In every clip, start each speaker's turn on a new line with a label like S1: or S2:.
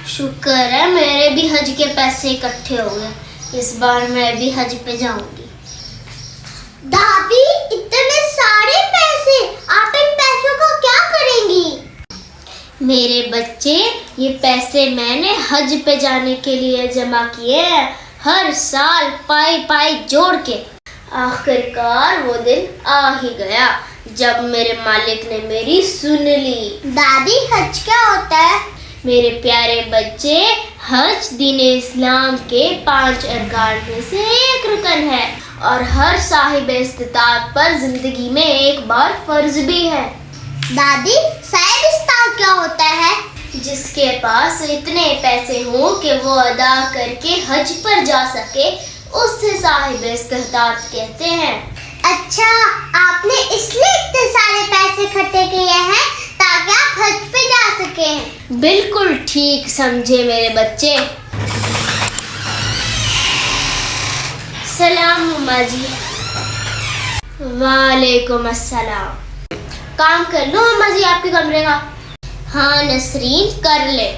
S1: शुक्र है मेरे भी हज के पैसे इकट्ठे हो गए। इस बार मैं भी हज पे जाऊंगी।
S2: दादी, इतने सारे पैसे, आप इन पैसों का क्या करेंगी?
S1: मेरे बच्चे, ये पैसे मैंने हज पे जाने के लिए जमा किए हैं, हर साल पाई पाई जोड़ के। आखिरकार वो दिन आ ही गया जब मेरे मालिक ने मेरी सुन ली।
S2: दादी, हज क्या होता है?
S1: मेरे प्यारे बच्चे, हज दीन इस्लाम के 5 अरकान में से एक रुकन है और हर साहिब इस्तिताअत पर जिंदगी में एक बार फर्ज भी है।
S2: दादी, साहिब इस्तिताअत क्या होता है?
S1: जिसके पास इतने पैसे हो कि वो अदा करके हज पर जा सके, उससे साहिब इस्तिताअत कहते हैं।
S2: अच्छा, आपने इसलिए इतने सारे पैसे इकट्ठे किए हैं ताकि आप हज पे जा सकें।
S1: बिल्कुल ठीक समझे मेरे बच्चे। सलाम अम्मा जी। वालेकुम अस्सलाम। काम कर लो अम्मा जी आपके कमरे का। हाँ नसरीन, कर ले।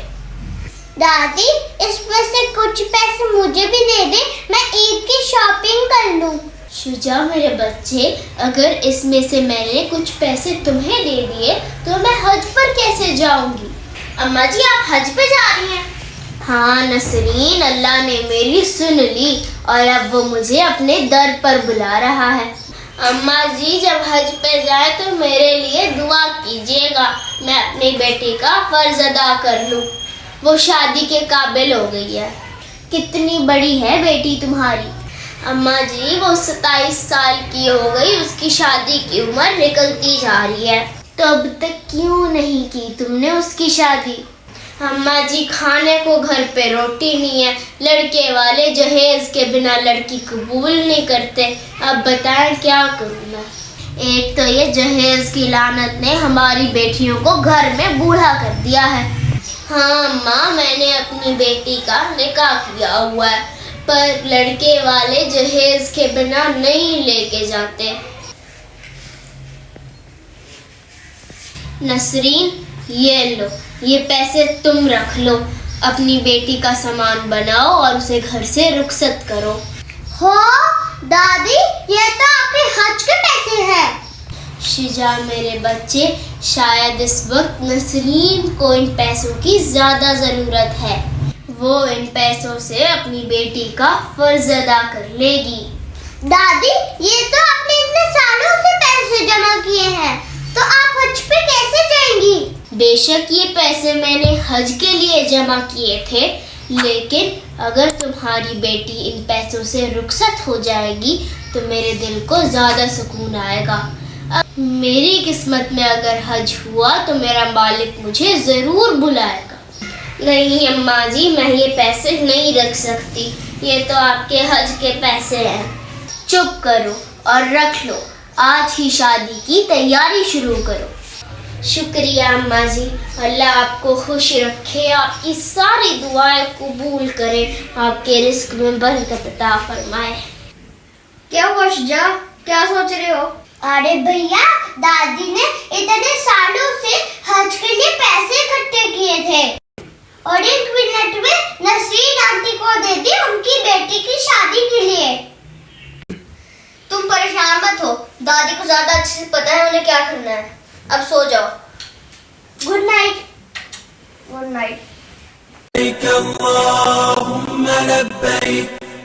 S2: दादी, इसमें से कुछ पैसे मुझे भी दे दे, मैं ईद की शॉपिंग कर लूं।
S1: शुजा मेरे बच्चे, अगर इसमें से मैंने कुछ पैसे तुम्हें दे दिए तो मैं हज पर कैसे जाऊंगी?
S2: अम्मा जी, आप हज पे जा रही हैं?
S1: हाँ नसरीन, अल्लाह ने मेरी सुन ली और अब वो मुझे अपने दर पर बुला रहा है। अम्मा जी, जब हज पे जाए तो मेरे लिए दुआ कीजिएगा, मैं अपनी बेटी का फर्ज अदा कर लूँ। वो शादी के काबिल हो गई है। कितनी बड़ी है बेटी तुम्हारी? अम्मा जी, वो 27 साल की हो गई, उसकी शादी की उम्र निकलती जा रही है। तो अब तक क्यों नहीं की तुमने उसकी शादी? अम्मा जी, खाने को घर पे रोटी नहीं है, लड़के वाले जहेज के बिना लड़की कबूल नहीं करते। अब बताएं क्या करूँ मैं? एक तो ये जहेज की लानत ने हमारी बेटियों को घर में बूढ़ा कर दिया है। हाँ अम्मा, मैंने अपनी बेटी का निकाह किया हुआ है, पर लड़के वाले जहेज के बिना नहीं लेके जाते। नसरीन, ये लो, ये पैसे तुम रख लो, अपनी बेटी का सामान बनाओ और उसे घर से रुखसत करो।
S2: हो दादी, ये तो आपके हज के पैसे हैं।
S1: शिजा मेरे बच्चे, शायद इस वक्त नसरीन को इन पैसों की ज्यादा जरूरत है। वो इन पैसों से अपनी बेटी का फर्ज अदा कर लेगी।
S2: दादी, ये तो आपने इतने सालों से पैसे जमा किए हैं, तो आप हज पे कैसे जाएंगी?
S1: बेशक ये पैसे मैंने हज के लिए जमा किए थे, लेकिन अगर तुम्हारी बेटी इन पैसों से रुखसत हो जाएगी तो मेरे दिल को ज्यादा सुकून आएगा। अब मेरी किस्मत में अगर हज हुआ तो मेरा मालिक मुझे जरूर बुलाएगा। नहीं अम्मा जी, मैं ये पैसे नहीं रख सकती, ये तो आपके हज के पैसे हैं। चुप करो और रख लो, आज ही शादी की तैयारी शुरू करो। शुक्रिया अम्मा जी, अल्लाह आपको खुश रखे, आपकी सारी दुआएं कबूल करे, आपके रिस्क में बरकत अता फरमाए।
S2: क्या हुआ शुजा, क्या सोच रहे हो? अरे भैया, दादी ने इतने सालों से हज के लिए पैसे इकट्ठे किए थे और 1 मिनट में नसरीन आंटी को दे दी उनकी बेटी की शादी के लिए। तुम परेशान मत हो, दादी को ज्यादा अच्छे से पता है उन्हें क्या करना है। अब सो जाओ। Good night. Good night.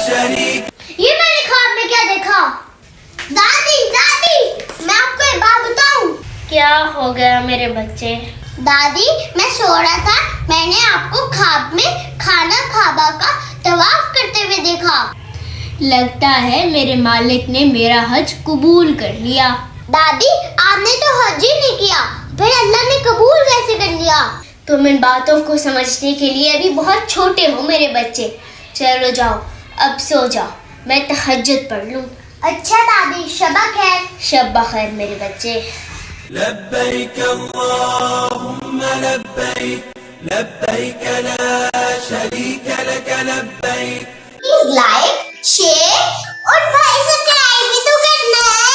S3: शरीक।
S2: ये मैंने ख्वाब में क्या देखा? दादी दादी, मैं आपको एक बात बताऊं?
S1: क्या हो गया मेरे बच्चे?
S2: दादी, मैं सो रहा था, मैंने आपको ख्वाब में खाना काबा का तवाफ करते हुए देखा।
S1: लगता है मेरे मालिक ने मेरा हज कबूल कर लिया।
S2: दादी, आपने तो हज ही नहीं किया, फिर अल्लाह ने कबूल कैसे कर लिया?
S1: तुम इन बातों को समझने के लिए अभी बहुत छोटे हो मेरे बच्चे। चलो जाओ, अब सो जाओ, मैं तहज्जुद पढ़ लूं।
S2: अच्छा दादी, शबा खैर।
S1: शब खैर मेरे बच्चे।
S3: लब्बैक अल्लाहुम्मा लब्बैक लब्बैक ला शरीक luck Labbaik.
S2: Please like, share और भाई सब्सक्राइब भी तो करना है।